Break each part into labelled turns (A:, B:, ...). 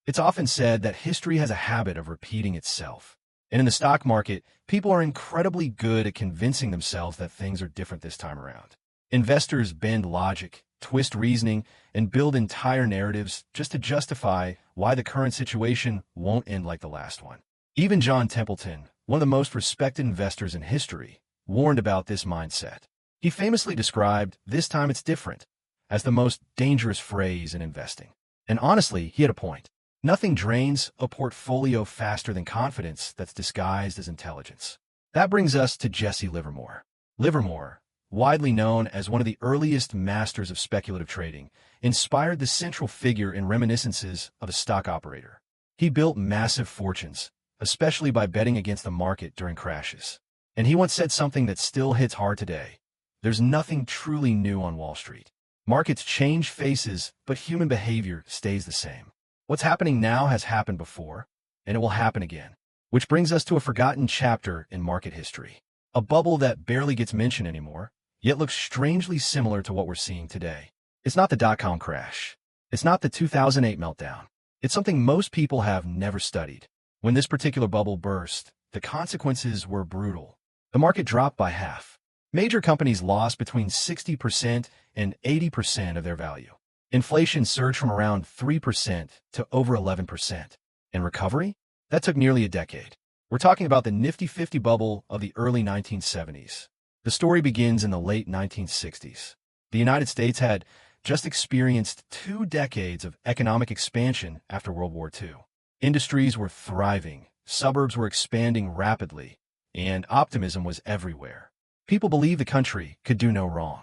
A: It's often said that history has a habit of repeating itself. And in the stock market, people are incredibly good at convincing themselves that things are different this time around. Investors bend logic, twist reasoning, and build entire narratives just to justify why the current situation won't end like the last one. Even John Templeton, one of the most respected investors in history, warned about this mindset. He famously described "this time it's different" as the most dangerous phrase in investing. And honestly, he had a point. Nothing drains a portfolio faster than confidence that's disguised as intelligence. That brings us to Jesse Livermore. Livermore, widely known as one of the earliest masters of speculative trading, inspired the central figure in reminiscences of a stock operator. He built massive fortunes, especially by betting against the market during crashes. And he once said something that still hits hard today. There's nothing truly new on Wall Street. Markets change faces, but human behavior stays the same. What's happening now has happened before, and it will happen again. Which brings us to a forgotten chapter in market history. A bubble that barely gets mentioned anymore, yet looks strangely similar to what we're seeing today. It's not the dot-com crash. It's not the 2008 meltdown. It's something most people have never studied. When this particular bubble burst, the consequences were brutal. The market dropped by half. Major companies lost between 60% and 80% of their value. Inflation surged from around 3% to over 11%. And recovery? That took nearly a decade. We're talking about the Nifty 50 bubble of the early 1970s. The story begins in the late 1960s. The United States had just experienced 2 decades of economic expansion after World War II. Industries were thriving, suburbs were expanding rapidly, and optimism was everywhere. People believed the country could do no wrong.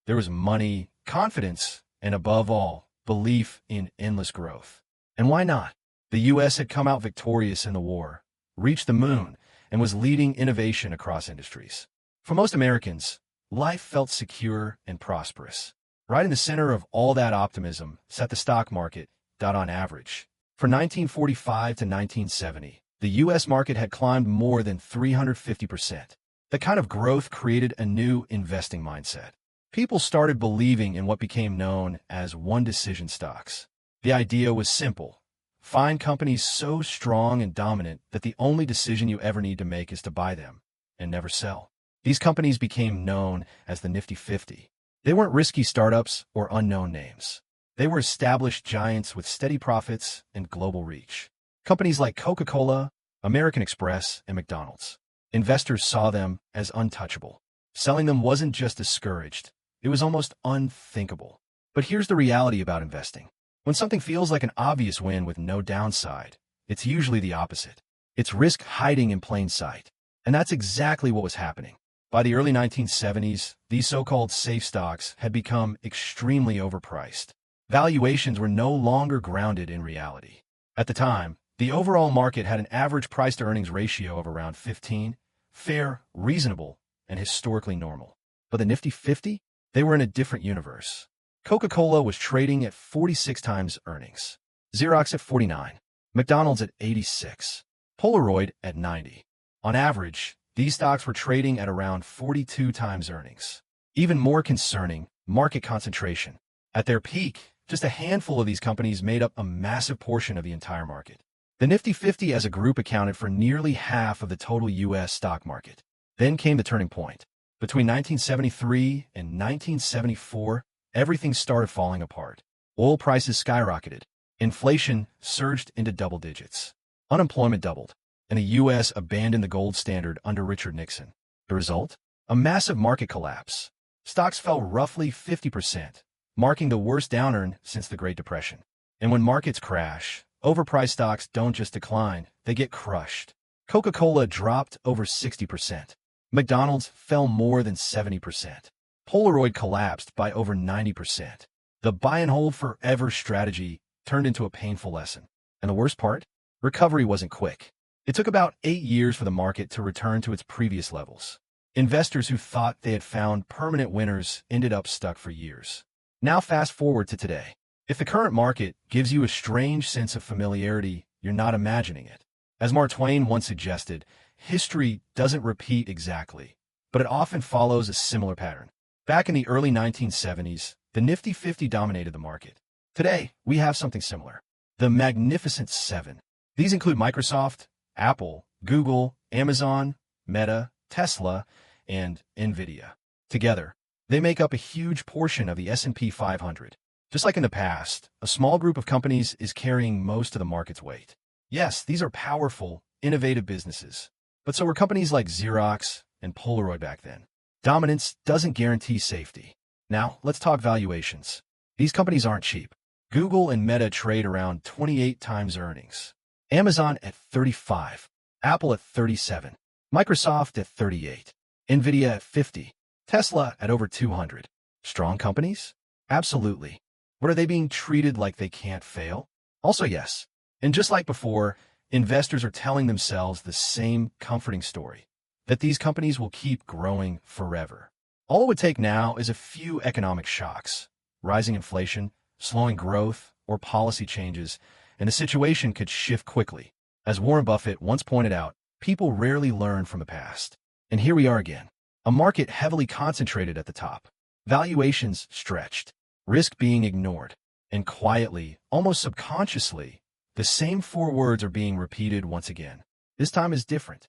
A: There was money, confidence, and above all, belief in endless growth. And why not? The U.S. had come out victorious in the war, reached the moon, and was leading innovation across industries. For most Americans, life felt secure and prosperous. Right in the center of all that optimism sat the stock market, on average. From 1945 to 1970, the U.S. market had climbed more than 350%. The kind of growth created a new investing mindset. People started believing in what became known as one-decision stocks. The idea was simple. Find companies so strong and dominant that the only decision you ever need to make is to buy them and never sell. These companies became known as the Nifty 50. They weren't risky startups or unknown names. They were established giants with steady profits and global reach. Companies like Coca-Cola, American Express, and McDonald's. Investors saw them as untouchable. Selling them wasn't just discouraged. It was almost unthinkable. But here's the reality about investing. When something feels like an obvious win with no downside, it's usually the opposite. It's risk hiding in plain sight. And that's exactly what was happening. By the early 1970s, these so-called safe stocks had become extremely overpriced. Valuations were no longer grounded in reality. At the time, the overall market had an average price-to-earnings ratio of around 15, fair, reasonable, and historically normal. But the Nifty 50? They were in a different universe. Coca-Cola was trading at 46 times earnings, Xerox at 49, McDonald's at 86, Polaroid at 90. On average, these stocks were trading at around 42 times earnings. Even more concerning, market concentration. At their peak, just a handful of these companies made up a massive portion of the entire market. The Nifty 50 as a group accounted for nearly half of the total U.S. stock market. Then came the turning point. Between 1973 and 1974, everything started falling apart. Oil prices skyrocketed. Inflation surged into double digits. Unemployment doubled, and the U.S. abandoned the gold standard under Richard Nixon. The result? A massive market collapse. Stocks fell roughly 50%, marking the worst downturn since the Great Depression. And when markets crash, overpriced stocks don't just decline, they get crushed. Coca-Cola dropped over 60%. McDonald's fell more than 70%. Polaroid collapsed by over 90%. The buy and hold forever strategy turned into a painful lesson. And the worst part? Recovery wasn't quick. It took about 8 years for the market to return to its previous levels. Investors who thought they had found permanent winners ended up stuck for years. Now fast forward to today. If the current market gives you a strange sense of familiarity, you're not imagining it. As Mark Twain once suggested, history doesn't repeat exactly, but it often follows a similar pattern. Back in the early 1970s, the Nifty 50 dominated the market. Today, we have something similar. The Magnificent Seven. These include Microsoft, Apple, Google, Amazon, Meta, Tesla, and Nvidia. Together, they make up a huge portion of the S&P 500. Just like in the past, a small group of companies is carrying most of the market's weight. Yes, these are powerful, innovative businesses. But so were companies like Xerox and Polaroid back then. Dominance doesn't guarantee safety. Now, let's talk valuations. These companies aren't cheap. Google and Meta trade around 28 times earnings. Amazon at 35. Apple at 37. Microsoft at 38. Nvidia at 50. Tesla at over 200. Strong companies? Absolutely. But are they being treated like they can't fail? Also yes. And just like before, investors are telling themselves the same comforting story, that these companies will keep growing forever. All it would take now is a few economic shocks, rising inflation, slowing growth, or policy changes, and the situation could shift quickly. As Warren Buffett once pointed out, people rarely learn from the past. And here we are again. A market heavily concentrated at the top, valuations stretched, risk being ignored, and quietly, almost subconsciously, the same four words are being repeated once again. This time is different.